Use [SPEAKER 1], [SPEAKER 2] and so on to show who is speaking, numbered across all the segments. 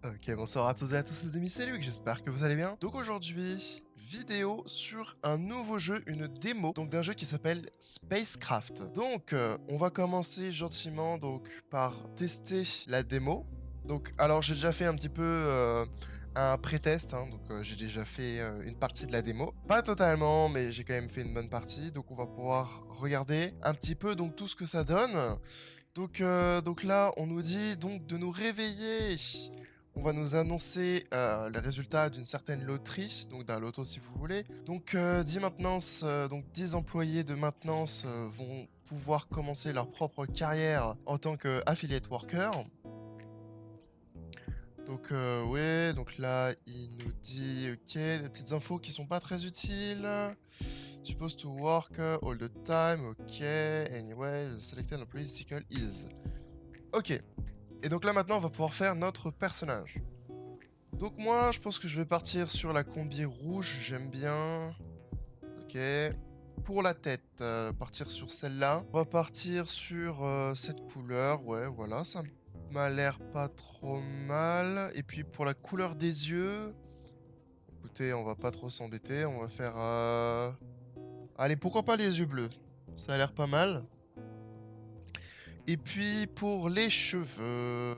[SPEAKER 1] Ok, bonsoir à tous et à tous les amis, c'est Luc, j'espère que vous allez bien. Donc aujourd'hui, vidéo sur un nouveau jeu, une démo, donc d'un jeu qui s'appelle Spacecraft. Donc on va commencer gentiment par tester la démo. Donc alors j'ai déjà fait un petit peu un pré-test, hein, donc j'ai déjà fait une partie de la démo. Pas totalement, mais j'ai quand même fait une bonne partie, donc on va pouvoir regarder un petit peu donc tout ce que ça donne. Donc là, on nous dit donc de nous réveiller. On va nous annoncer les résultats d'une certaine loterie, donc d'un loto si vous voulez. Donc 10 maintenance, donc 10 employés de maintenance vont pouvoir commencer leur propre carrière en tant qu'affiliate worker. Donc ouais, donc là il nous dit ok, des petites infos qui sont pas très utiles. Supposed to work all the time, ok. Anyway, the selected employee cycle is. Ok. Et donc là maintenant on va pouvoir faire notre personnage. Donc moi je pense que je vais partir sur la combi rouge, j'aime bien. Ok. Pour la tête, partir sur celle-là. On va partir sur cette couleur, ouais voilà, ça m'a l'air pas trop mal. Et puis pour la couleur des yeux, écoutez on va pas trop s'embêter, on va faire... Allez pourquoi pas les yeux bleus, ça a l'air pas mal. Et puis pour les cheveux...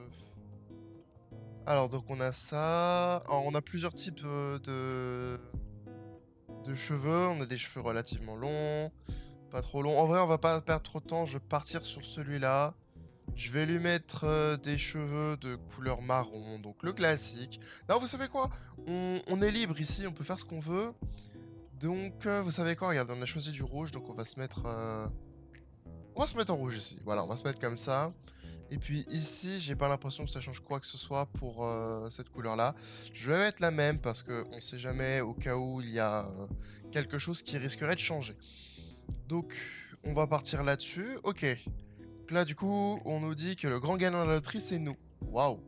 [SPEAKER 1] Alors donc on a ça. Alors, on a plusieurs types de cheveux. On a des cheveux relativement longs, pas trop longs. En vrai on va pas perdre trop de temps, je vais partir sur celui-là. Je vais lui mettre des cheveux de couleur marron, donc le classique. Non vous savez quoi, on est libre ici, on peut faire ce qu'on veut. Donc vous savez quoi, regardez on a choisi du rouge, donc on va se mettre... On va se mettre en rouge ici, voilà on va se mettre comme ça. Et puis ici, j'ai pas l'impression que ça change quoi que ce soit pour cette couleur-là. Je vais mettre la même parce qu'on sait jamais au cas où il y a quelque chose qui risquerait de changer. Donc, on va partir là-dessus. Ok. Donc là, du coup, on nous dit que le grand gagnant de la loterie, c'est nous. Waouh,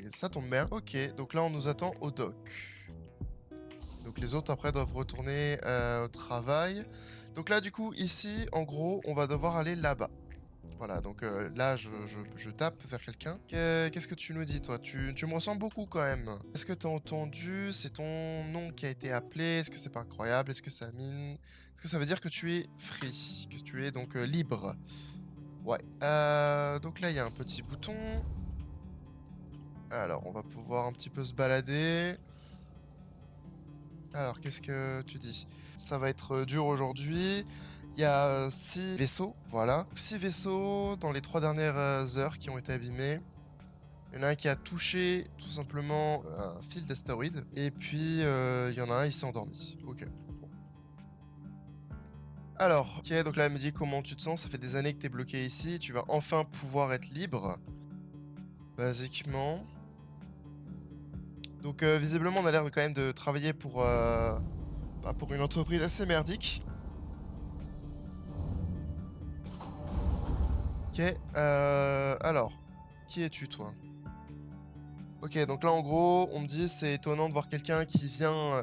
[SPEAKER 1] ça tombe bien. Ok, donc là, on nous attend au dock. Donc les autres, après, doivent retourner au travail. Donc là, du coup, ici, en gros, on va devoir aller là-bas. Voilà, donc là, je tape vers quelqu'un. Qu'est-ce que tu nous dis, toi? Tu me ressembles beaucoup, quand même. Est-ce que t'as entendu? C'est ton nom qui a été appelé. Est-ce que c'est pas incroyable? Est-ce que ça mine? Est-ce que ça veut dire que tu es free? Que tu es donc libre? Ouais. Donc là, il y a un petit bouton. Alors, on va pouvoir un petit peu se balader. Alors, qu'est-ce que tu dis? Ça va être dur aujourd'hui. Il y a 6 vaisseaux, voilà. 6 vaisseaux dans les 3 dernières heures qui ont été abîmés. Il y en a un qui a touché tout simplement un fil d'astéroïde. Et puis, il y en a un, il s'est endormi. Ok. Bon. Alors, ok, donc là, elle me dit comment tu te sens. Ça fait des années que t'es bloqué ici. Tu vas enfin pouvoir être libre. Basiquement. Donc, visiblement, on a l'air quand même de travailler pour une entreprise assez merdique. Ok, alors, qui es-tu, toi? Ok, donc là, en gros, on me dit c'est étonnant de voir quelqu'un qui vient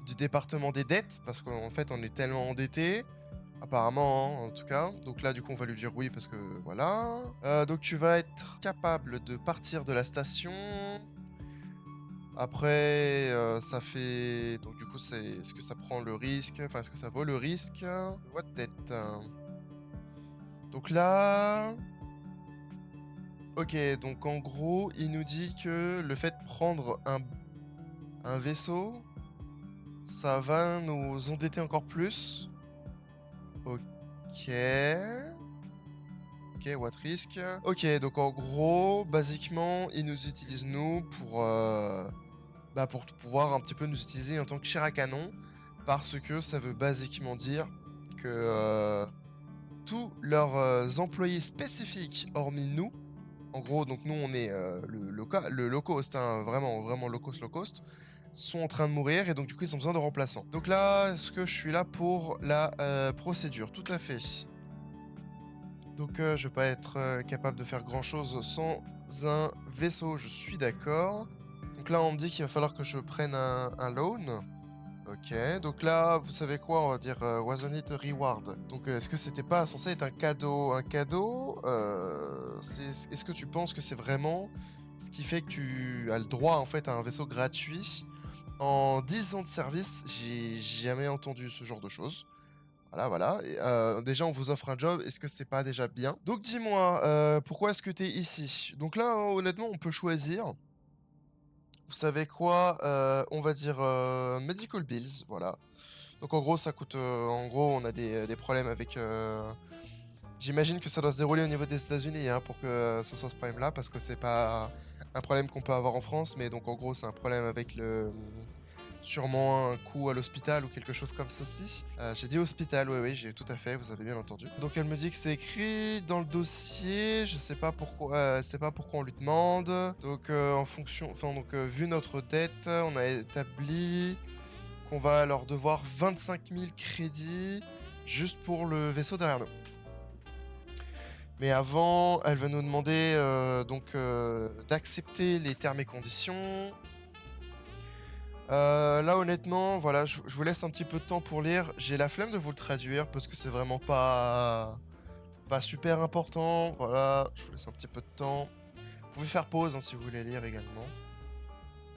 [SPEAKER 1] du département des dettes, parce qu'en fait, on est tellement endetté, apparemment, hein, en tout cas. Donc là, du coup, on va lui dire oui, parce que voilà. Donc tu vas être capable de partir de la station. Après, ça fait... Donc du coup, est-ce que ça prend le risque? Enfin, est-ce que ça vaut le risque? What tête. Donc là... Ok, donc en gros, il nous dit que le fait de prendre un vaisseau, ça va nous endetter encore plus. Ok. Ok, what risk? Ok, donc en gros, basiquement, ils nous utilisent nous pour pouvoir un petit peu nous utiliser en tant que chair à canon, parce que ça veut basiquement dire que tous leurs employés spécifiques, hormis nous, en gros, donc nous on est le low cost, hein, vraiment, vraiment low cost, sont en train de mourir et donc du coup ils ont besoin de remplaçants. Donc là, est-ce que je suis là pour la procédure? Tout à fait. Donc je vais pas être capable de faire grand chose sans un vaisseau, je suis d'accord. Donc là on me dit qu'il va falloir que je prenne un loan. Ok, donc là, vous savez quoi, on va dire wasn't it a reward. Donc est-ce que c'était pas censé être un cadeau? Un cadeau, est-ce que tu penses que c'est vraiment Ce qui fait que tu as le droit en fait à un vaisseau gratuit. En 10 ans de service, j'ai jamais entendu ce genre de choses. Voilà, voilà. Et, déjà, on vous offre un job. Est-ce que c'est pas déjà bien? Donc, dis-moi, pourquoi est-ce que tu es ici? Donc là, honnêtement, on peut choisir. Vous savez quoi? On va dire medical bills, voilà. Donc en gros, ça coûte. En gros, on a des problèmes avec. J'imagine que ça doit se dérouler au niveau des États-Unis hein, pour que ce soit ce problème-là, parce que c'est pas un problème qu'on peut avoir en France, mais donc en gros, c'est un problème avec le. Sûrement un coup à l'hôpital ou quelque chose comme ceci. J'ai dit hôpital, oui, oui, j'ai tout à fait, vous avez bien entendu. Donc elle me dit que c'est écrit dans le dossier, je sais pas pourquoi, on lui demande. Donc en fonction, enfin donc vu notre dette, on a établi qu'on va leur devoir 25 000 crédits juste pour le vaisseau derrière nous. Mais avant, elle va nous demander d'accepter les termes et conditions. Là honnêtement, voilà, je vous laisse un petit peu de temps pour lire. J'ai la flemme de vous le traduire parce que c'est vraiment pas super important. Voilà, je vous laisse un petit peu de temps. Vous pouvez faire pause hein, si vous voulez lire également.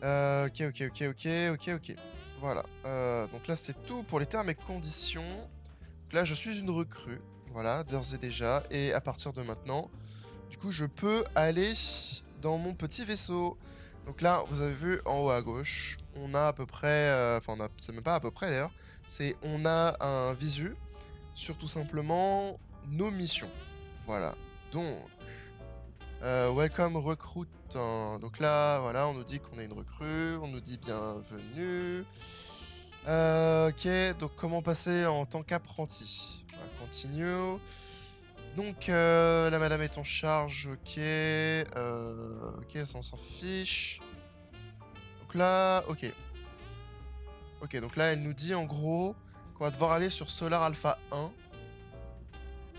[SPEAKER 1] Ok. Voilà. Donc là c'est tout pour les termes et conditions. Donc là je suis une recrue. Voilà, d'ores et déjà. Et à partir de maintenant, du coup je peux aller dans mon petit vaisseau. Donc là, vous avez vu en haut à gauche, on a à peu près, enfin c'est même pas à peu près d'ailleurs, on a un visu sur tout simplement nos missions. Voilà. Donc, welcome recruit. Donc là, voilà, on nous dit qu'on est une recrue, on nous dit bienvenue. Ok, donc comment passer en tant qu'apprenti? On va continue. Donc la madame est en charge, ok. Ok, ça on s'en fiche. Donc là, ok. Ok, donc là elle nous dit en gros qu'on va devoir aller sur Solar Alpha 1.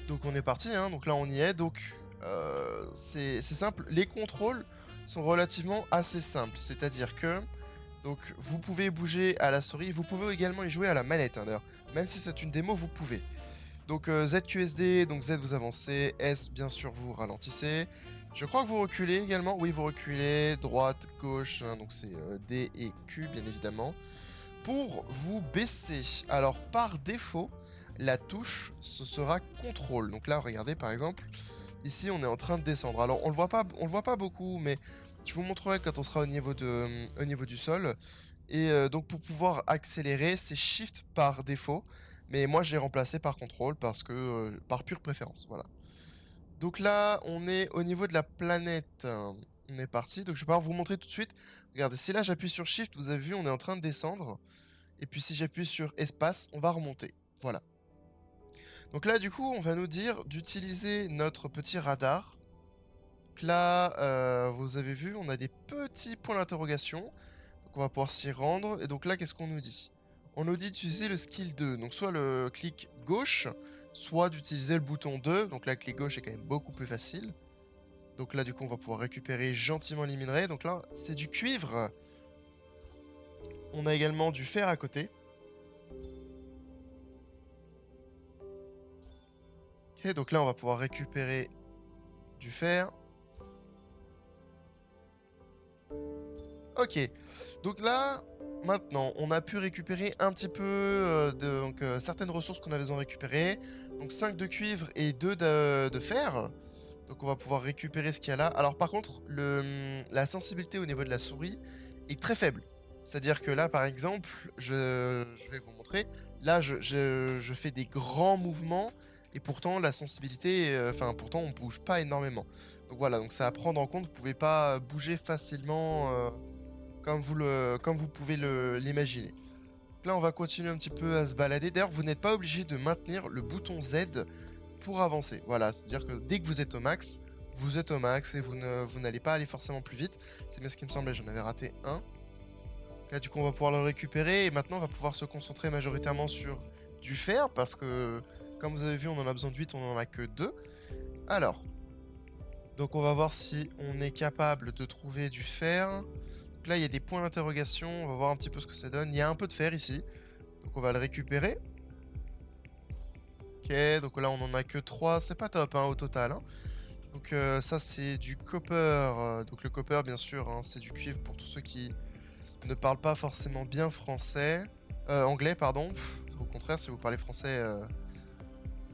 [SPEAKER 1] Donc on est parti, hein. Donc là on y est. Donc c'est simple. Les contrôles sont relativement assez simples. C'est-à-dire que donc vous pouvez bouger à la souris. Vous pouvez également y jouer à la manette, hein, d'ailleurs. Même si c'est une démo, vous pouvez. Donc ZQSD, donc Z vous avancez, S bien sûr vous ralentissez. Je crois que vous reculez également, oui vous reculez, droite, gauche, hein, donc c'est D et Q bien évidemment. Pour vous baisser, alors par défaut, la touche ce sera contrôle. Donc là regardez par exemple, ici on est en train de descendre. Alors on le voit pas beaucoup, mais je vous montrerai quand on sera au niveau du sol. Et donc pour pouvoir accélérer, c'est Shift par défaut. Mais moi j'ai remplacé par contrôle parce que par pure préférence, voilà. Donc là, on est au niveau de la planète. On est parti. Donc je vais pouvoir vous montrer tout de suite. Regardez, si là j'appuie sur Shift, vous avez vu, on est en train de descendre. Et puis si j'appuie sur Espace, on va remonter. Voilà. Donc là, du coup, on va nous dire d'utiliser notre petit radar. Donc là, vous avez vu, on a des petits points d'interrogation. Donc on va pouvoir s'y rendre. Et donc là, qu'est-ce qu'on nous dit? On nous dit d'utiliser le skill 2. Donc soit le clic gauche, soit d'utiliser le bouton 2. Donc là, le clic gauche est quand même beaucoup plus facile. Donc là, du coup, on va pouvoir récupérer gentiment les minerais. Donc là, c'est du cuivre. On a également du fer à côté. Ok, donc là, on va pouvoir récupérer du fer. Ok, donc là, maintenant, on a pu récupérer un petit peu certaines ressources qu'on avait besoin de récupérer. Donc 5 de cuivre et 2 de fer. Donc on va pouvoir récupérer ce qu'il y a là. Alors par contre, la sensibilité au niveau de la souris est très faible. C'est-à-dire que là, par exemple, je vais vous montrer. Là, je fais des grands mouvements et pourtant la sensibilité, pourtant on bouge pas énormément. Donc voilà, donc c'est à prendre en compte. Vous pouvez pas bouger facilement comme vous pouvez l'imaginer. Là, on va continuer un petit peu à se balader. D'ailleurs, vous n'êtes pas obligé de maintenir le bouton Z pour avancer. Voilà, c'est-à-dire que dès que vous êtes au max, vous êtes au max et vous n'allez pas aller forcément plus vite. C'est bien ce qui me semblait, j'en avais raté un. Là, du coup, on va pouvoir le récupérer et maintenant, on va pouvoir se concentrer majoritairement sur du fer parce que, comme vous avez vu, on en a besoin de 8, on en a que 2. Alors, donc on va voir si on est capable de trouver du fer. Donc là, il y a des points d'interrogation, on va voir un petit peu ce que ça donne. Il y a un peu de fer ici, donc on va le récupérer. Ok, donc là, on en a que 3, c'est pas top hein, au total. Hein. Donc ça c'est du copper. Donc le copper bien sûr, hein, c'est du cuivre pour tous ceux qui ne parlent pas forcément bien français. Anglais, pardon. Au contraire, si vous parlez français,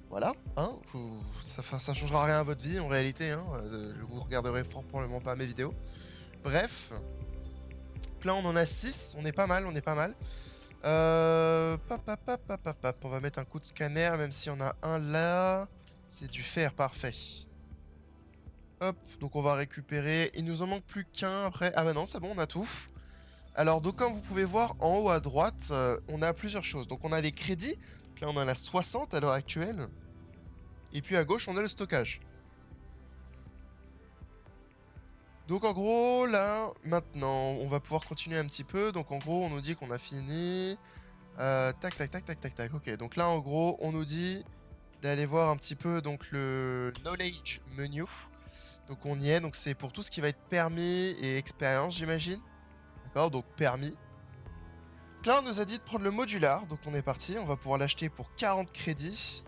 [SPEAKER 1] voilà, hein, ça changera rien à votre vie en réalité, hein. Vous regarderez fort probablement pas mes vidéos. Bref. Donc là on en a 6, on est pas mal, on est pas mal. On va mettre un coup de scanner, même si on a un là. C'est du fer, parfait. Hop, donc on va récupérer. Il nous en manque plus qu'un après. Ah bah non, c'est bon, on a tout. Alors, donc comme vous pouvez voir, en haut à droite, on a plusieurs choses. Donc on a les crédits. Donc là, on en a 60 à l'heure actuelle. Et puis à gauche, on a le stockage. Donc en gros, là, maintenant, on va pouvoir continuer un petit peu. Donc en gros, on nous dit qu'on a fini. Tac, tac, tac, tac, tac, tac. Ok, donc là, en gros, on nous dit d'aller voir un petit peu donc le knowledge menu. Donc on y est, donc c'est pour tout ce qui va être permis et expérience, j'imagine. D'accord, donc permis. Donc là, on nous a dit de prendre le modular, donc on est parti. On va pouvoir l'acheter pour 40 crédits.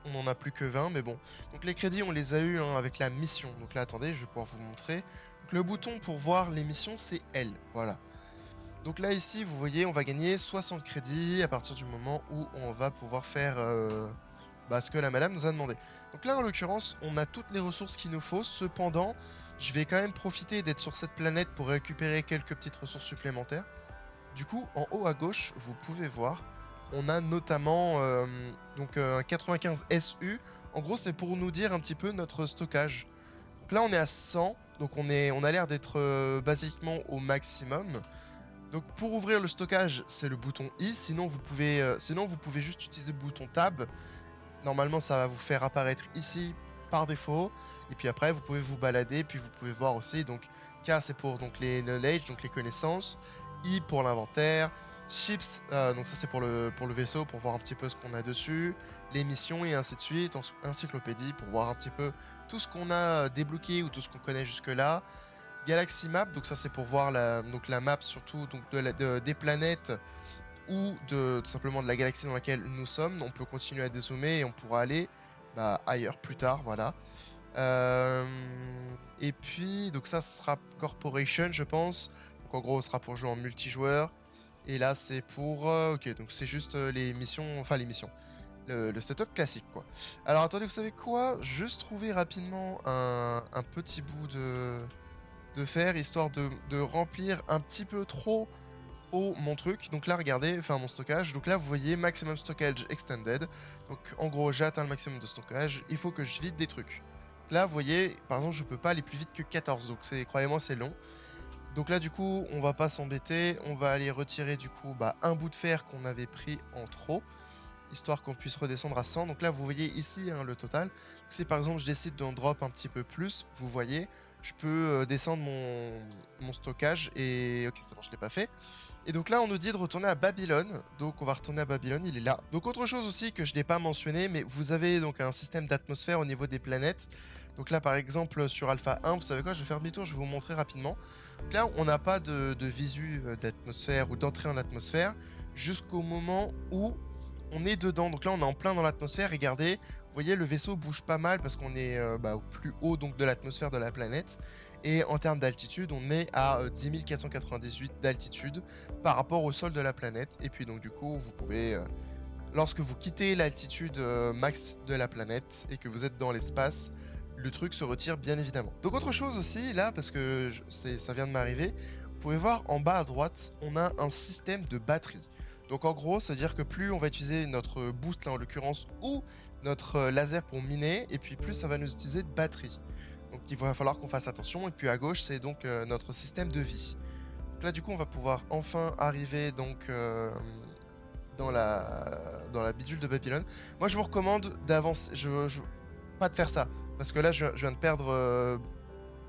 [SPEAKER 1] On n'en a plus que 20, mais bon. Donc les crédits, on les a eu hein, avec la mission. Donc là, attendez, je vais pouvoir vous montrer. Donc le bouton pour voir les missions, c'est L. Voilà. Donc là, ici, vous voyez, on va gagner 60 crédits à partir du moment où on va pouvoir faire ce que la madame nous a demandé. Donc là, en l'occurrence, on a toutes les ressources qu'il nous faut. Cependant, je vais quand même profiter d'être sur cette planète pour récupérer quelques petites ressources supplémentaires. Du coup, en haut à gauche, vous pouvez voir, on a notamment un 95 SU. En gros, c'est pour nous dire un petit peu notre stockage. Donc là, on est à 100. Donc on a l'air d'être basiquement au maximum. Donc pour ouvrir le stockage, c'est le bouton I. Sinon, vous pouvez juste utiliser le bouton Tab. Normalement, ça va vous faire apparaître ici par défaut. Et puis après, vous pouvez vous balader. Puis vous pouvez voir aussi. Donc K, c'est pour donc, les knowledge, donc les connaissances. I pour l'inventaire. Chips, donc ça c'est pour le vaisseau, pour voir un petit peu ce qu'on a dessus. Les missions et ainsi de suite. Encyclopédie pour voir un petit peu tout ce qu'on a débloqué ou tout ce qu'on connaît jusque-là. Galaxy Map, donc ça c'est pour voir la map surtout donc des planètes ou tout simplement de la galaxie dans laquelle nous sommes. On peut continuer à dézoomer et on pourra aller ailleurs plus tard, voilà. Et puis, donc ça ce sera Corporation, je pense. Donc en gros, ce sera pour jouer en multijoueur. Et là, c'est pour... ok, donc c'est juste les missions... Enfin, les missions. Le setup classique, quoi. Alors, attendez, vous savez quoi? Juste trouver rapidement un petit bout de fer, histoire de remplir un petit peu trop haut mon truc. Donc là, regardez, enfin mon stockage. Donc là, vous voyez, maximum stockage extended. Donc en gros, j'ai atteint le maximum de stockage. Il faut que je vide des trucs. Donc là, vous voyez, par exemple, je peux pas aller plus vite que 14. Donc croyez-moi, c'est long. Donc là, du coup, on va pas s'embêter. On va aller retirer, du coup, un bout de fer qu'on avait pris en trop, histoire qu'on puisse redescendre à 100. Donc là, vous voyez ici hein, le total. Si par exemple, je décide d'en drop un petit peu plus, vous voyez, je peux descendre mon stockage. Et ok, c'est bon, je l'ai pas fait. Et donc là, on nous dit de retourner à Babylone. Donc on va retourner à Babylone, il est là. Donc autre chose aussi que je n'ai pas mentionné, mais vous avez donc un système d'atmosphère au niveau des planètes. Donc là, par exemple, sur Alpha 1, vous savez quoi, je vais faire demi-tour, je vais vous montrer rapidement. Donc là, on n'a pas de visu d'atmosphère ou d'entrée en atmosphère jusqu'au moment où on est dedans. Donc là, on est en plein dans l'atmosphère. Regardez, vous voyez, le vaisseau bouge pas mal parce qu'on est au plus haut donc, de l'atmosphère de la planète. Et en termes d'altitude, on est à 10 498 d'altitude par rapport au sol de la planète. Et puis donc du coup, vous pouvez, lorsque vous quittez l'altitude max de la planète et que vous êtes dans l'espace, le truc se retire bien évidemment. Donc autre chose aussi, là, parce que ça vient de m'arriver, vous pouvez voir en bas à droite, on a un système de batterie. Donc en gros, ça veut dire que plus on va utiliser notre boost, là en l'occurrence, ou notre laser pour miner, et puis plus ça va nous utiliser de batterie. Donc il va falloir qu'on fasse attention. Et puis à gauche, c'est donc notre système de vie. Donc là, du coup, on va pouvoir enfin arriver donc dans la bidule de Babylone. Moi, je vous recommande d'avancer. Pas de faire ça. Parce que là, je viens de perdre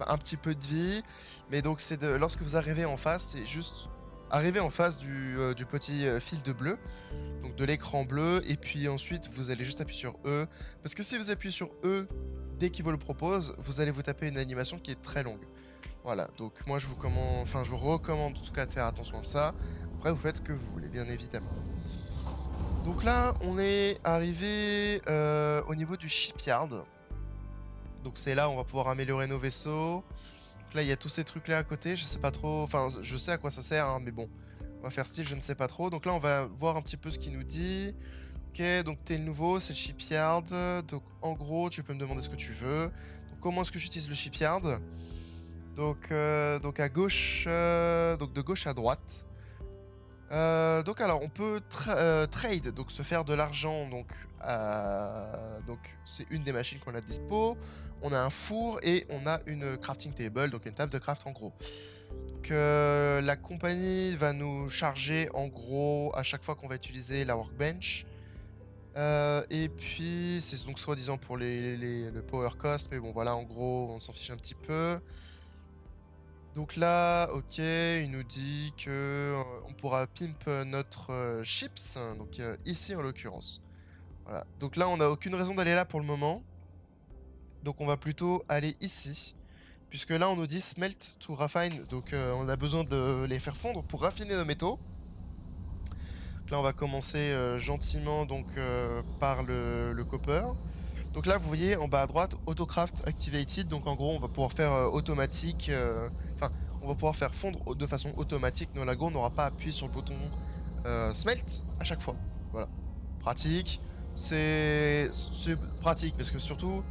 [SPEAKER 1] un petit peu de vie. Mais donc, lorsque vous arrivez en face, c'est juste arriver en face du petit fil de bleu. Donc de l'écran bleu. Et puis ensuite, vous allez juste appuyer sur E. Parce que si vous appuyez sur E dès qu'il vous le propose, vous allez vous taper une animation qui est très longue. Voilà, donc moi je vous recommande en tout cas de faire attention à ça. Après, vous faites ce que vous voulez, bien évidemment. Donc là, on est arrivé au niveau du shipyard. Donc c'est là où on va pouvoir améliorer nos vaisseaux. Donc là, il y a tous ces trucs-là à côté. Je sais pas trop... Enfin, je sais à quoi ça sert, hein, mais bon. On va faire style, je ne sais pas trop. Donc là, on va voir un petit peu ce qu'il nous dit. Ok, donc t'es le nouveau, c'est le shipyard. Donc en gros, tu peux me demander ce que tu veux. Donc comment est-ce que j'utilise le shipyard? Donc à gauche, donc de gauche à droite. Donc alors on peut trade, donc se faire de l'argent, donc c'est une des machines qu'on a dispo. On a un four et on a une crafting table, donc une table de craft en gros. Donc la compagnie va nous charger en gros à chaque fois qu'on va utiliser la workbench. Et puis c'est donc soi-disant pour le power cost, mais bon voilà, en gros on s'en fiche un petit peu. Donc là, ok, il nous dit que on pourra pimp notre chips, donc ici en l'occurrence. Voilà. Donc là, on n'a aucune raison d'aller là pour le moment. Donc on va plutôt aller ici. Puisque là, on nous dit smelt to refine. Donc on a besoin de les faire fondre pour raffiner nos métaux. Donc là, on va commencer gentiment donc, par le copper. Donc là, vous voyez en bas à droite, Autocraft Activated. Donc en gros, on va pouvoir faire automatique. Enfin, on va pouvoir faire fondre de façon automatique nos lagos. On n'aura pas appuyé sur le bouton Smelt à chaque fois. Voilà. Pratique. C'est pratique parce que surtout,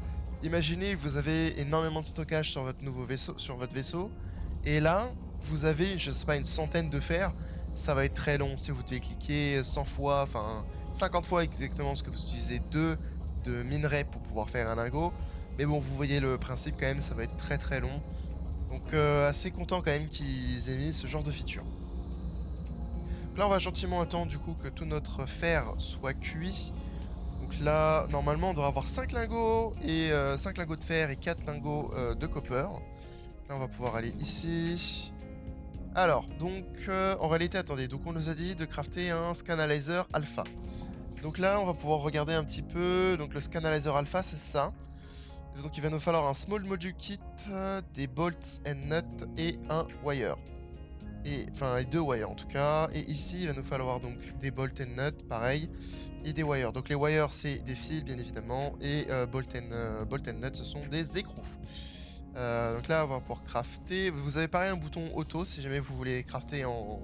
[SPEAKER 1] imaginez, vous avez énormément de stockage sur votre nouveau vaisseau, sur votre vaisseau. Et là, vous avez, je sais pas, une centaine de fers. Ça va être très long si vous devez cliquer 100 fois, enfin 50 fois exactement, parce que vous utilisez 2 de minerais pour pouvoir faire un lingot. Mais bon, vous voyez le principe quand même, ça va être très très long. Donc assez content quand même qu'ils aient mis ce genre de feature. Donc là, on va gentiment attendre du coup que tout notre fer soit cuit. Donc là, normalement, on devrait avoir 5 lingots, et 5 lingots de fer et 4 lingots de copper. Là, on va pouvoir aller ici. Alors, donc, en réalité, attendez, donc on nous a dit de crafter un Scanalizer Alpha. Donc là, on va pouvoir regarder un petit peu. Donc le Scanalizer Alpha, c'est ça. Donc il va nous falloir un Small Module Kit, des bolts and nuts et un wire. Enfin, 2 wires en tout cas. Et ici, il va nous falloir donc des bolts and nuts, pareil, et des wires. Donc les wires, c'est des fils, bien évidemment, et bolt and nuts, ce sont des écrous. Donc là, on va pouvoir crafter. Vous avez pareil un bouton auto si jamais vous voulez crafter en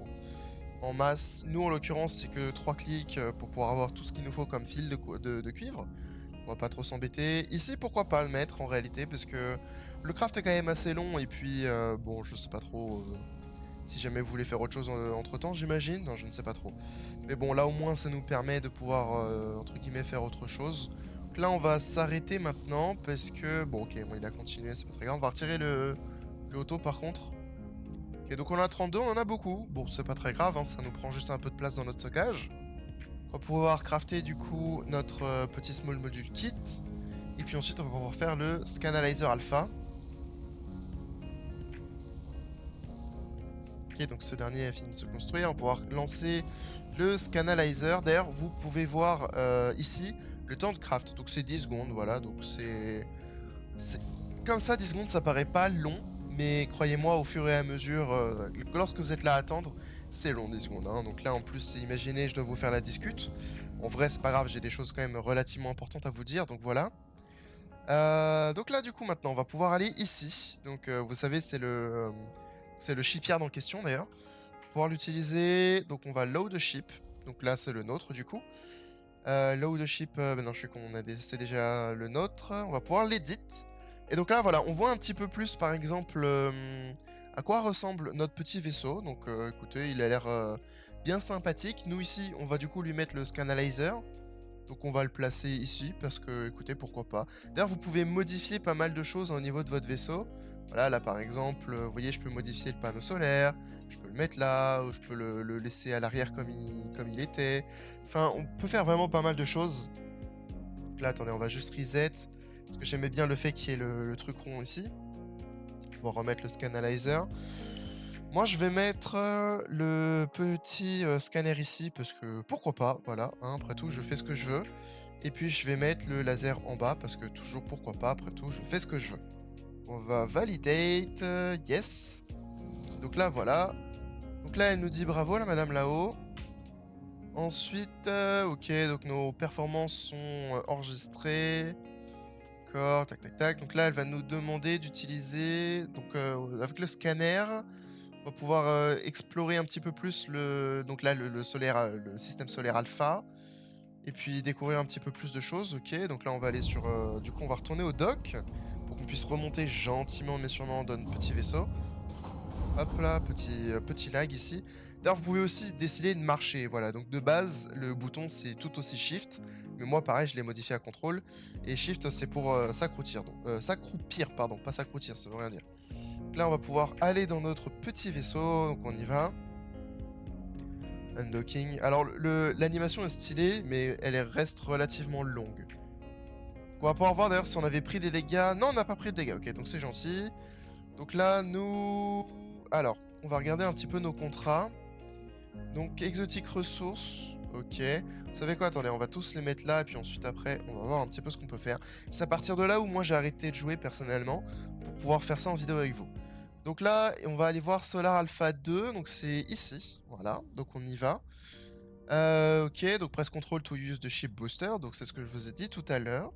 [SPEAKER 1] masse. Nous, en l'occurrence, c'est que 3 clics pour pouvoir avoir tout ce qu'il nous faut comme fil de cuivre. On va pas trop s'embêter. Ici, pourquoi pas le mettre en réalité, parce que le craft est quand même assez long. Et puis, bon, je sais pas trop si jamais vous voulez faire autre chose entre temps, j'imagine. Non, je ne sais pas trop. Mais bon, là au moins, ça nous permet de pouvoir, entre guillemets, faire autre chose. Donc là, on va s'arrêter maintenant parce que... Bon, ok, bon, il a continué, c'est pas très grave. On va retirer le auto par contre. Ok, donc on en a 32, on en a beaucoup. Bon, c'est pas très grave, hein, ça nous prend juste un peu de place dans notre stockage. On va pouvoir crafter du coup notre petit small module kit. Et puis ensuite, on va pouvoir faire le Scanalizer Alpha. Ok, donc ce dernier a fini de se construire. On va pouvoir lancer le Scanalizer. D'ailleurs, vous pouvez voir ici le temps de craft. Donc c'est 10 secondes, voilà. Donc c'est... Comme ça, 10 secondes, ça paraît pas long. Mais croyez-moi, au fur et à mesure, lorsque vous êtes là à attendre, c'est long 10 secondes. Hein. Donc là, en plus, imaginez, je dois vous faire la discute. En vrai, c'est pas grave, j'ai des choses quand même relativement importantes à vous dire. Donc voilà. Donc là, du coup, maintenant, on va pouvoir aller ici. Donc, vous savez, c'est le shipyard en question, d'ailleurs. Pour pouvoir l'utiliser, donc on va load the ship. Donc là, c'est le nôtre, du coup. Load the ship, non, je suis con, c'est déjà le nôtre. On va pouvoir l'edit. Et donc là, voilà, on voit un petit peu plus, par exemple, à quoi ressemble notre petit vaisseau. Donc, écoutez, il a l'air bien sympathique. Nous, ici, on va du coup lui mettre le Scanalizer. Donc on va le placer ici parce que, écoutez, pourquoi pas. D'ailleurs, vous pouvez modifier pas mal de choses au niveau de votre vaisseau. Voilà, là par exemple, vous voyez, je peux modifier le panneau solaire, je peux le mettre là, ou je peux le laisser à l'arrière comme il était. Enfin, on peut faire vraiment pas mal de choses. Donc là, attendez, on va juste reset. Parce que j'aimais bien le fait qu'il y ait le truc rond ici. On va remettre le Scanalizer. Moi, je vais mettre le petit scanner ici, parce que pourquoi pas, voilà, hein, après tout, je fais ce que je veux. Et puis, je vais mettre le laser en bas, parce que toujours, pourquoi pas, après tout, je fais ce que je veux. On va validate, yes. Donc là, voilà. Donc là, elle nous dit bravo, la madame là-haut. Ensuite, ok, donc nos performances sont enregistrées. D'accord, tac, tac, tac. Donc là, elle va nous demander d'utiliser... Donc avec le scanner, on va pouvoir explorer un petit peu plus donc là, le système solaire alpha. Et puis découvrir un petit peu plus de choses, ok. Donc là, on va aller sur... du coup, on va retourner au dock pour qu'on puisse remonter gentiment mais sûrement dans notre petit vaisseau. Hop là, petit lag ici. D'ailleurs, vous pouvez aussi décider de marcher. Voilà, donc de base, le bouton c'est tout aussi Shift. Mais moi, pareil, je l'ai modifié à contrôle. Et Shift, c'est pour s'accroupir. S'accroupir, pardon, pas s'accroutir, ça veut rien dire. Donc là, on va pouvoir aller dans notre petit vaisseau. Donc on y va. Undocking. Alors, l'animation est stylée, mais elle reste relativement longue. Donc, on va pouvoir voir d'ailleurs si on avait pris des dégâts. Non, on n'a pas pris de dégâts, ok, donc c'est gentil. Donc là, nous... Alors, on va regarder un petit peu nos contrats. Donc, exotique ressources, ok. Vous savez quoi, attendez, on va tous les mettre là, et puis ensuite après, on va voir un petit peu ce qu'on peut faire. C'est à partir de là où moi j'ai arrêté de jouer personnellement, pour pouvoir faire ça en vidéo avec vous. Donc là, on va aller voir Solar Alpha 2, donc c'est ici, voilà, donc on y va. Ok, donc press control to use the ship booster, donc c'est ce que je vous ai dit tout à l'heure.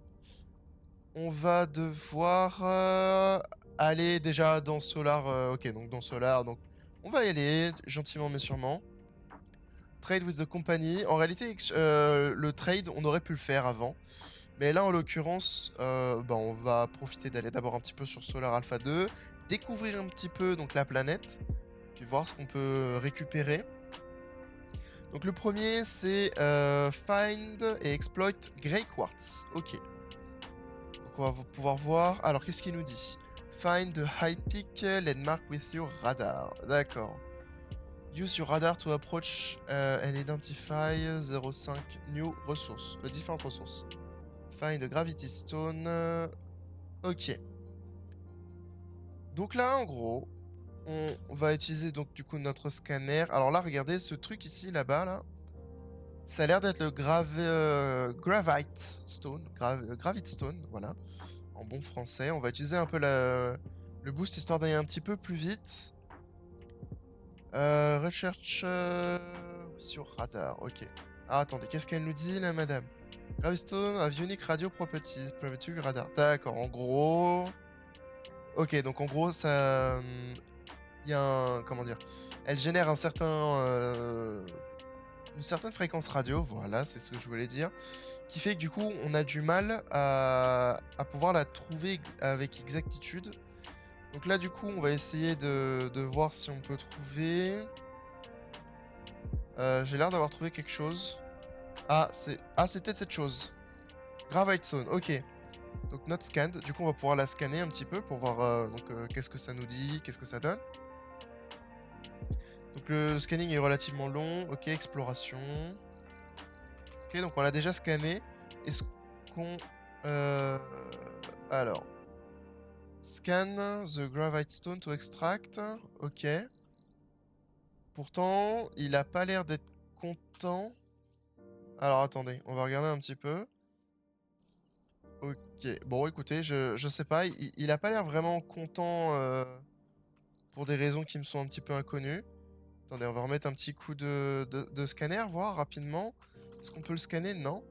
[SPEAKER 1] On va devoir aller déjà dans Solar, ok, donc dans Solar, donc on va y aller gentiment mais sûrement. Trade with the company. En réalité, le trade, on aurait pu le faire avant. Mais là, en l'occurrence, bah, on va profiter d'aller d'abord un petit peu sur Solar Alpha 2, découvrir un petit peu donc la planète, puis voir ce qu'on peut récupérer. Donc le premier, c'est Find et Exploit Grey Quartz. Ok. Donc on va pouvoir voir... Alors, qu'est-ce qu'il nous dit? Find the high peak landmark with your radar. D'accord. Use your radar to approach and identify 05 new resources. Different resources. Find the gravity stone. Ok. Donc là, en gros, on va utiliser donc du coup notre scanner. Alors là, regardez ce truc ici, là-bas, là. Ça a l'air d'être le Gravite Stone. Gravity Stone, voilà. En bon français. On va utiliser un peu le boost histoire d'aller un petit peu plus vite. Recherche sur radar, ok. Ah, attendez, qu'est-ce qu'elle nous dit là, madame? Gravistone, avionic radio properties, previously radar. D'accord, en gros... Ok, donc en gros, ça... Il y a un... Comment dire? Elle génère un certain... une certaine fréquence radio, voilà, c'est ce que je voulais dire. Qui fait que du coup, on a du mal à pouvoir la trouver avec exactitude. Donc là, du coup, on va essayer de voir si on peut trouver... J'ai l'air d'avoir trouvé quelque chose. Ah, c'est peut-être cette chose. Gravite Zone, ok. Donc not scanned. Du coup, on va pouvoir la scanner un petit peu pour voir qu'est-ce que ça nous dit, qu'est-ce que ça donne. Donc le scanning est relativement long. Ok, exploration. Ok, donc on l'a déjà scanné. Est-ce qu'on... Alors... Scan the Gravite Stone to extract. Ok. Pourtant, il a pas l'air d'être content. Alors attendez, on va regarder un petit peu. Ok, bon écoutez, je sais pas, il a pas l'air vraiment content pour des raisons qui me sont un petit peu inconnues. Attendez, on va remettre un petit coup de scanner, voir rapidement. Est-ce qu'on peut le scanner? Non.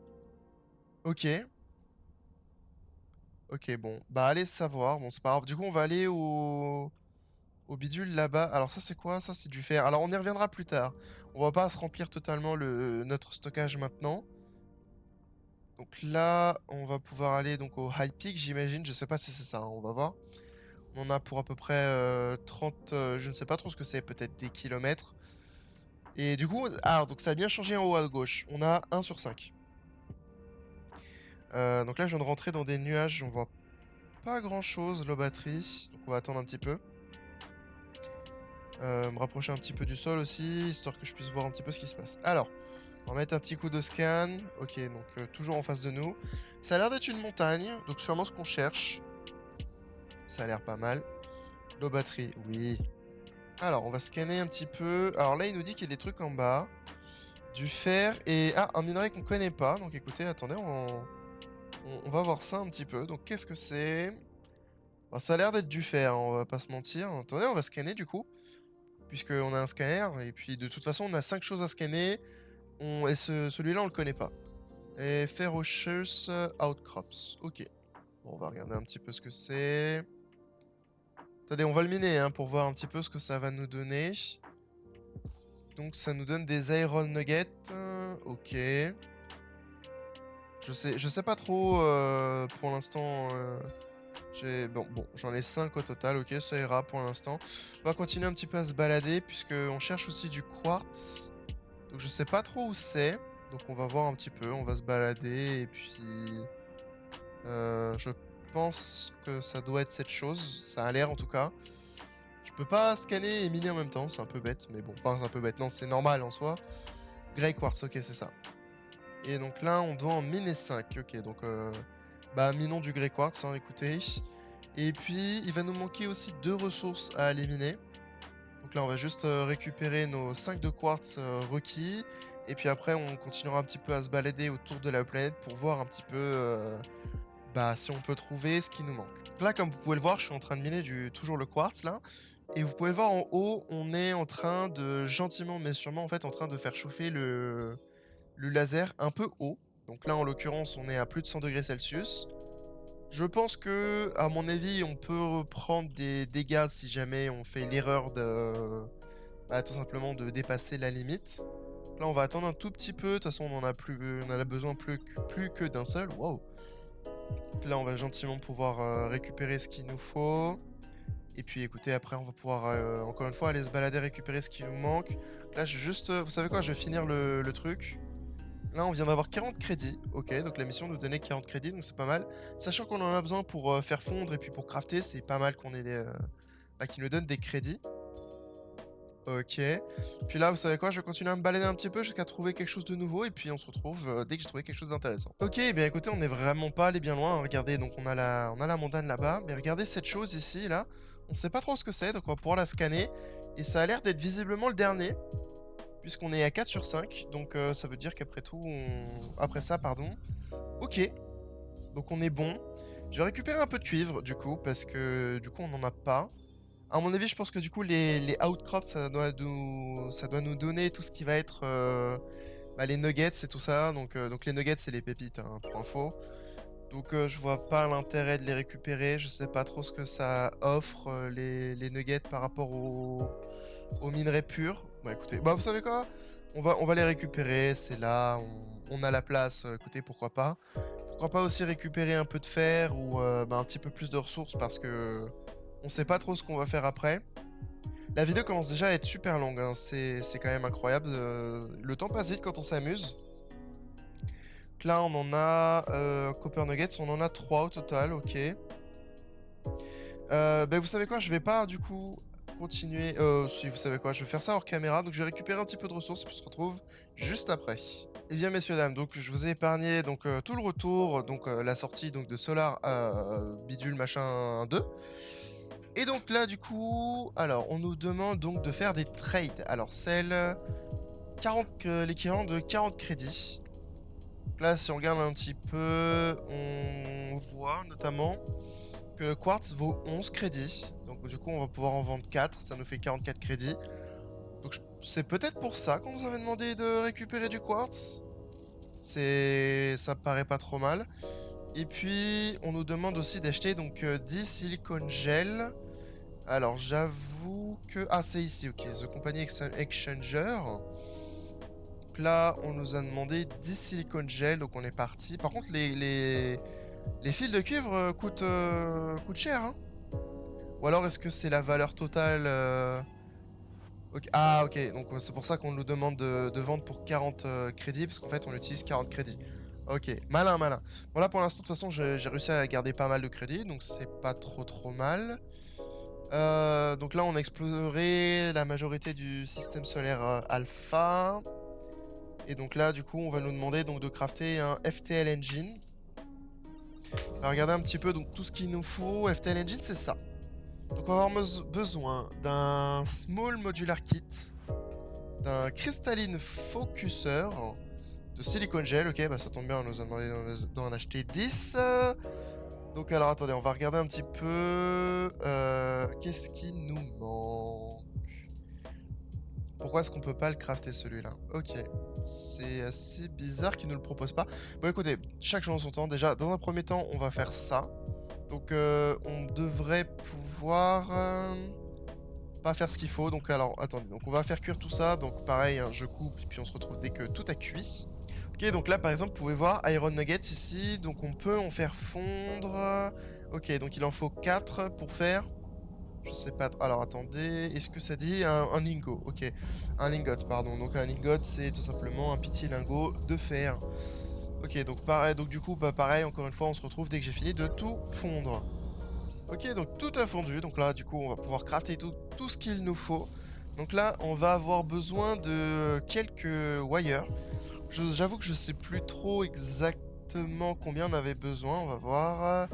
[SPEAKER 1] Ok. Ok, bon. Bah allez savoir, bon c'est pas grave. Du coup on va aller au bidule là-bas. Alors ça c'est quoi? Ça c'est du fer. Alors on y reviendra plus tard. On va pas se remplir totalement notre stockage maintenant. Donc là, on va pouvoir aller donc au High Peak, j'imagine. Je sais pas si c'est ça, hein, on va voir. On en a pour à peu près 30... je ne sais pas trop ce que c'est, peut-être des kilomètres. Et du coup, donc ça a bien changé en haut à gauche. On a 1 sur 5. Donc là, je viens de rentrer dans des nuages. On voit pas grand-chose, low batterie. Donc on va attendre un petit peu. Me rapprocher un petit peu du sol aussi, histoire que je puisse voir un petit peu ce qui se passe. Alors, on va mettre un petit coup de scan. Ok, donc toujours en face de nous. Ça a l'air d'être une montagne, donc sûrement ce qu'on cherche. Ça a l'air pas mal. Low batterie, oui. Alors, on va scanner un petit peu. Alors là, il nous dit qu'il y a des trucs en bas. Du fer et... Ah, un minerai qu'on connaît pas. Donc écoutez, attendez, on va voir ça un petit peu. Donc qu'est-ce que c'est? Bon, ça a l'air d'être du fer, hein, on va pas se mentir. Attendez, on va scanner du coup. Puisqu'on a un scanner. Et puis de toute façon, on a 5 choses à scanner. Et celui-là, on le connaît pas. Et ferocious outcrops. Ok. Bon, on va regarder un petit peu ce que c'est. Attendez, on va le miner hein, pour voir un petit peu ce que ça va nous donner. Donc ça nous donne des Iron Nuggets. Ok. Je sais pas trop pour l'instant. Bon, j'en ai 5 au total, ok, ça ira pour l'instant. On va continuer un petit peu à se balader, puisqu'on cherche aussi du quartz. Donc je sais pas trop où c'est. Donc on va voir un petit peu, on va se balader, et puis... je pense que ça doit être cette chose, ça a l'air en tout cas. Je peux pas scanner et miner en même temps, c'est un peu bête, mais bon, enfin c'est un peu bête, non c'est normal en soi. Grey quartz, ok c'est ça. Et donc là on doit en miner 5, ok, donc bah minons du grey quartz, hein, écoutez. Et puis il va nous manquer aussi 2 ressources à éliminer. Donc là on va juste récupérer nos 5 de quartz requis. Et puis après on continuera un petit peu à se balader autour de la planète pour voir un petit peu bah, si on peut trouver ce qui nous manque. Donc là comme vous pouvez le voir, je suis en train de miner toujours le quartz là. Et vous pouvez le voir en haut, on est en train de gentiment mais sûrement en fait en train de faire chauffer le laser un peu haut. Donc là en l'occurrence on est à plus de 100 degrés Celsius. Je pense que, à mon avis, on peut prendre des dégâts si jamais on fait l'erreur de... Bah, tout simplement de dépasser la limite. Là, on va attendre un tout petit peu. De toute façon, on en a besoin plus que d'un seul. Wow. Donc là, on va gentiment pouvoir récupérer ce qu'il nous faut. Et puis, écoutez, après, on va pouvoir, encore une fois, aller se balader, récupérer ce qui nous manque. Là, je vais juste... vous savez quoi? Je vais finir le truc. Là, on vient d'avoir 40 crédits. Ok, donc la mission nous donnait 40 crédits, donc c'est pas mal. Sachant qu'on en a besoin pour faire fondre et puis pour crafter, c'est pas mal qu'on ait bah, qu'il nous donne des crédits. Ok. Puis là, vous savez quoi, je vais continuer à me balader un petit peu jusqu'à trouver quelque chose de nouveau. Et puis on se retrouve dès que j'ai trouvé quelque chose d'intéressant. Ok, eh bien écoutez, on est vraiment pas allé bien loin. Regardez, donc on a la montagne là-bas. Mais regardez cette chose ici, là. On sait pas trop ce que c'est, donc on va pouvoir la scanner. Et ça a l'air d'être visiblement le dernier. Puisqu'on est à 4 sur 5, donc ça veut dire qu'après tout, après ça, pardon. Ok, donc on est bon. Je vais récupérer un peu de cuivre, du coup, parce que du coup, on n'en a pas. À mon avis, je pense que du coup, les outcrops, ça doit nous donner tout ce qui va être bah, les nuggets et tout ça. Donc les nuggets, c'est les pépites, hein, pour info. Donc je vois pas l'intérêt de les récupérer. Je sais pas trop ce que ça offre, les nuggets, par rapport aux minerais purs. Bah écoutez, bah vous savez quoi? On va les récupérer, c'est là, on a la place, écoutez, pourquoi pas. Pourquoi pas aussi récupérer un peu de fer ou bah, un petit peu plus de ressources parce que on sait pas trop ce qu'on va faire après. La vidéo commence déjà à être super longue, hein, c'est quand même incroyable. Le temps passe vite quand on s'amuse. Donc là on en a Copper Nuggets, on en a 3 au total, ok. Bah vous savez quoi, je vais pas du coup continuer. Si vous savez quoi, je vais faire ça hors caméra. Donc je vais récupérer un petit peu de ressources et puis on se retrouve juste après. Et bien messieurs dames, donc je vous ai épargné donc tout le retour, donc la sortie donc de Solar bidule machin 2. Et donc là du coup, alors on nous demande donc de faire des trades. Alors celle 40 l'équivalent de 40 crédits. Donc là si on regarde un petit peu, on voit notamment que le quartz vaut 11 crédits. Donc du coup on va pouvoir en vendre 4, ça nous fait 44 crédits. Donc c'est peut-être pour ça qu'on nous avait demandé de récupérer du quartz. Ça me paraît pas trop mal. Et puis on nous demande aussi d'acheter donc 10 silicone gel. Alors j'avoue que... Ah c'est ici, ok, The Company Exchanger. Donc là on nous a demandé 10 silicone gel, donc on est parti. Par contre les fils de cuivre coûtent cher, hein. Ou alors est-ce que c'est la valeur totale ok. Ah ok, donc c'est pour ça qu'on nous demande de vendre pour 40 crédits, parce qu'en fait on utilise 40 crédits. Ok, malin, malin. Bon là pour l'instant de toute façon j'ai réussi à garder pas mal de crédits, donc c'est pas trop mal. Donc là on a exploré la majorité du système solaire alpha. Et donc là du coup on va nous demander donc de crafter un FTL Engine. On va regarder un petit peu donc tout ce qu'il nous faut. FTL Engine c'est ça. Donc on va avoir besoin d'un Small Modular Kit, d'un Crystalline Focuser, de Silicone Gel, ok, bah ça tombe bien, on nous a demandé d'en acheter 10. Donc alors attendez, on va regarder un petit peu, qu'est-ce qui nous manque? Pourquoi est-ce qu'on peut pas le crafter celui-là? Ok, c'est assez bizarre qu'ils nous le proposent pas. Bon écoutez, chaque chose en son temps, déjà dans un premier temps on va faire ça. Donc on devrait pouvoir pas faire ce qu'il faut. Donc alors attendez, donc on va faire cuire tout ça. Donc pareil, hein, je coupe et puis on se retrouve dès que tout a cuit. Ok, donc là par exemple vous pouvez voir Iron Nuggets ici. Donc on peut en faire fondre. Ok, donc il en faut 4 pour faire. Je sais pas. Alors attendez, est-ce que ça dit un lingot? Ok, un lingot, pardon. Donc un lingot, c'est tout simplement un petit lingot de fer. Ok, donc pareil, donc du coup, bah pareil, encore une fois, on se retrouve dès que j'ai fini de tout fondre. Ok, donc tout a fondu. Donc là, du coup, on va pouvoir crafter tout ce qu'il nous faut. Donc là, on va avoir besoin de quelques wires. J'avoue que je sais plus trop exactement combien on avait besoin. On va voir.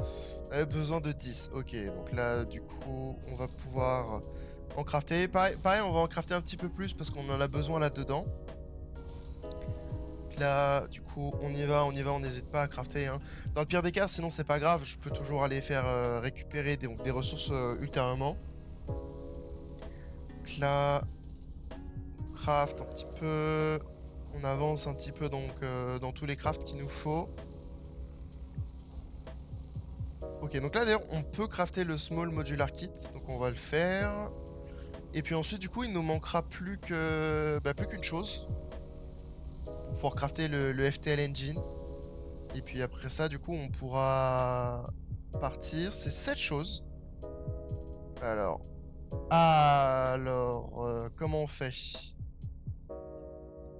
[SPEAKER 1] On avait besoin de 10. Ok, donc là, du coup, on va pouvoir en crafter. Pareil, on va en crafter un petit peu plus parce qu'on en a besoin là-dedans. Là, du coup, on y va, on n'hésite pas à crafter, hein. Dans le pire des cas, sinon c'est pas grave, je peux toujours aller faire récupérer des ressources ultérieurement. Donc là, on craft un petit peu, on avance un petit peu donc dans tous les crafts qu'il nous faut. Ok, donc là d'ailleurs, on peut crafter le Small Modular Kit, donc on va le faire. Et puis ensuite, du coup, il nous manquera plus qu'une chose pour pouvoir crafter le FTL Engine. Et puis après ça, du coup, on pourra partir. C'est 7 choses. Alors, comment on fait?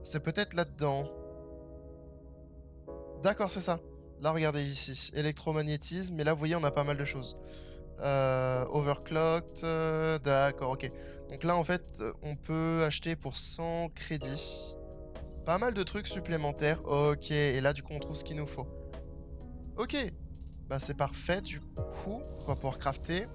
[SPEAKER 1] C'est peut-être là-dedans. D'accord, c'est ça. Là, regardez ici. Électromagnétisme. Mais là, vous voyez, on a pas mal de choses. Overclocked. D'accord, ok. Donc là, en fait, on peut acheter pour 100 crédits. Pas mal de trucs supplémentaires. Ok, et là, du coup, on trouve ce qu'il nous faut. Ok. Bah, c'est parfait. Du coup, on va pouvoir crafter.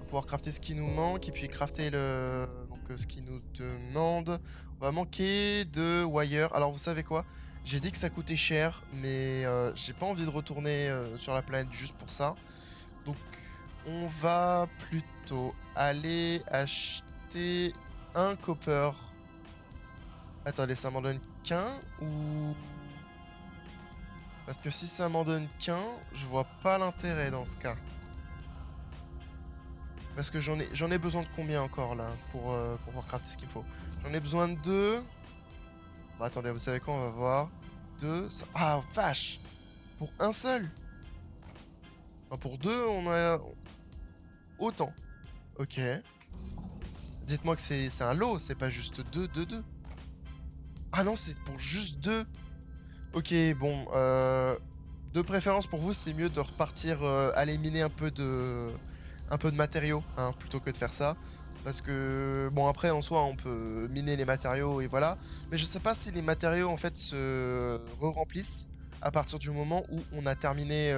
[SPEAKER 1] Pouvoir crafter ce qui nous manque et puis crafter ce qui nous demande. On va manquer de wire. Alors vous savez quoi? J'ai dit que ça coûtait cher, mais j'ai pas envie de retourner sur la planète juste pour ça. Donc on va plutôt aller acheter un copper. Attendez, ça m'en donne qu'un ou... Parce que si ça m'en donne qu'un, je vois pas l'intérêt dans ce cas. Parce que j'en ai besoin de combien encore là pour pouvoir crafter ce qu'il me faut? J'en ai besoin de 2. Bon, attendez, vous savez quoi? On va voir. 2. Ah, vache! Pour un seul? Enfin, pour 2, on a autant. Ok. Dites-moi que c'est un lot, c'est pas juste 2, 2, 2. Ah non, c'est pour juste 2. Ok, bon. De préférence pour vous, c'est mieux de repartir aller miner un peu de matériaux, hein, plutôt que de faire ça. Parce que, bon, après, en soi, on peut miner les matériaux et voilà. Mais je sais pas si les matériaux, en fait, se re-remplissent à partir du moment où on a terminé...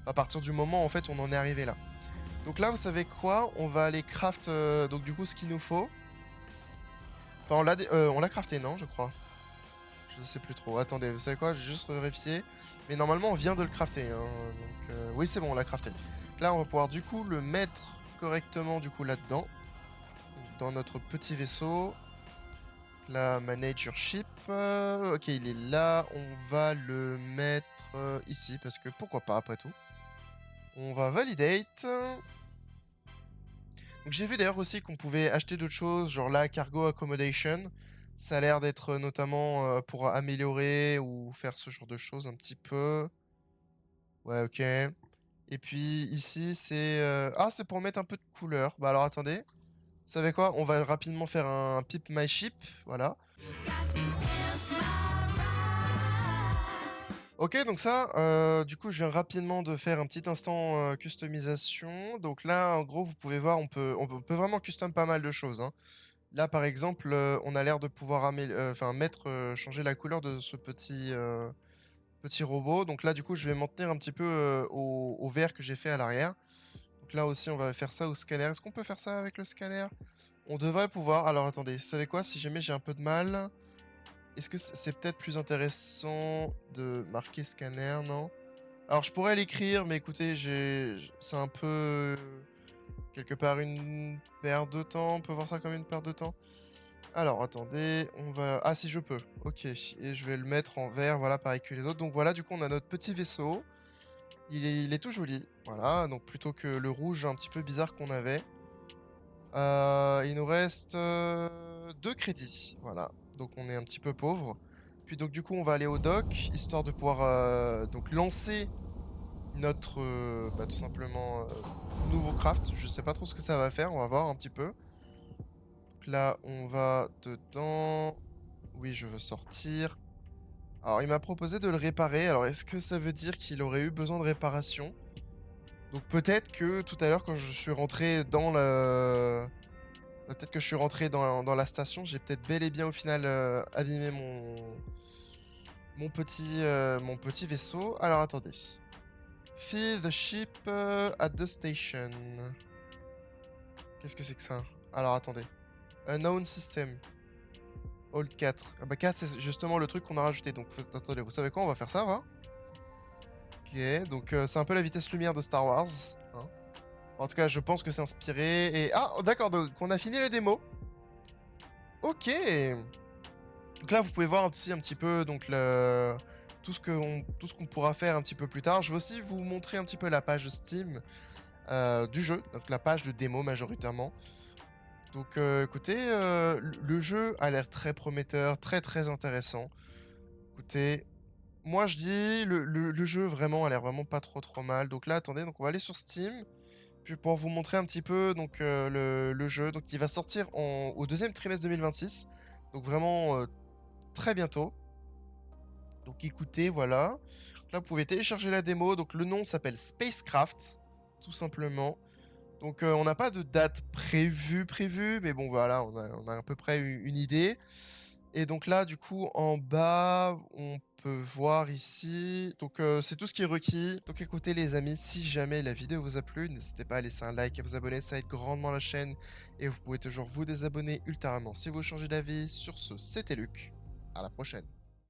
[SPEAKER 1] à partir du moment, en fait, on en est arrivé là. Donc là, vous savez quoi? On va aller craft, donc du coup, ce qu'il nous faut. Enfin, on l'a crafté, non, je crois. Je ne sais plus trop. Attendez, vous savez quoi? Je vais juste vérifier. Mais normalement, on vient de le crafter, hein. Donc, oui, c'est bon, on l'a crafté. Là, on va pouvoir, du coup, le mettre correctement, du coup, là-dedans. Dans notre petit vaisseau. La manager ship. Ok, il est là. On va le mettre ici, parce que pourquoi pas, après tout. On va validate. Donc j'ai vu d'ailleurs aussi qu'on pouvait acheter d'autres choses, genre la cargo accommodation. Ça a l'air d'être notamment pour améliorer ou faire ce genre de choses un petit peu. Ouais, ok. Et puis ici, c'est... Ah, c'est pour mettre un peu de couleur. Bah alors attendez. Vous savez quoi? On va rapidement faire un pip my ship. Voilà. Ok, donc ça, du coup, je viens rapidement de faire un petit instant customisation. Donc là, en gros, vous pouvez voir, on peut vraiment custom pas mal de choses, hein. Là, par exemple, on a l'air de pouvoir changer la couleur de ce petit robot. Donc là, du coup, je vais m'en tenir un petit peu au vert que j'ai fait à l'arrière. Donc là aussi, on va faire ça au scanner. Est-ce qu'on peut faire ça avec le scanner? On devrait pouvoir. Alors attendez, vous savez quoi? Si jamais j'ai un peu de mal, est-ce que c'est peut-être plus intéressant de marquer scanner, non? Alors je pourrais l'écrire, mais écoutez, c'est un peu quelque part une perte de temps. On peut voir ça comme une perte de temps. Alors attendez, on va... Ah si je peux, ok. Et je vais le mettre en vert, voilà, pareil que les autres. Donc voilà, du coup on a notre petit vaisseau. Il est tout joli. Voilà, donc plutôt que le rouge un petit peu bizarre qu'on avait. Il nous reste 2 crédits. Voilà, donc on est un petit peu pauvre. Puis donc du coup, on va aller au dock, histoire de pouvoir donc lancer notre, bah, tout simplement, nouveau craft. Je sais pas trop ce que ça va faire, on va voir un petit peu. Donc là, on va dedans. Oui, je veux sortir. Alors, il m'a proposé de le réparer. Alors, est-ce que ça veut dire qu'il aurait eu besoin de réparation? Donc peut-être que tout à l'heure, quand je suis rentré dans le... peut-être que je suis rentré dans la station, j'ai peut-être bel et bien au final abîmé mon petit vaisseau. Alors attendez. Feed the ship at the station. Qu'est-ce que c'est que ça? Alors attendez. Unknown system. Hold 4. Ah bah 4 c'est justement le truc qu'on a rajouté. Donc attendez, vous savez quoi? On va faire ça, va? Ok, donc c'est un peu la vitesse lumière de Star Wars. Hein. En tout cas, je pense que c'est inspiré. Et ah, d'accord, donc on a fini la démo. Ok. Donc là, vous pouvez voir aussi un petit peu donc tout ce qu'on pourra faire un petit peu plus tard. Je vais aussi vous montrer un petit peu la page Steam du jeu, donc la page de démo majoritairement. Donc écoutez, le jeu a l'air très prometteur, très très intéressant. Écoutez, moi je dis le jeu vraiment a l'air vraiment pas trop mal. Donc là, attendez, donc on va aller sur Steam. Puis pour vous montrer un petit peu donc le jeu, donc il va sortir au deuxième trimestre 2026. Donc vraiment très bientôt. Donc écoutez, voilà. Là, vous pouvez télécharger la démo. Donc le nom s'appelle Spacecraft, tout simplement. Donc on n'a pas de date prévue, mais bon voilà, on a à peu près une idée. Et donc là, du coup, en bas, on peut voir ici. Donc c'est tout ce qui est requis. Donc écoutez les amis, si jamais la vidéo vous a plu, n'hésitez pas à laisser un like et à vous abonner, ça aide grandement la chaîne. Et vous pouvez toujours vous désabonner ultérieurement si vous changez d'avis. Sur ce, c'était Luc. À la prochaine.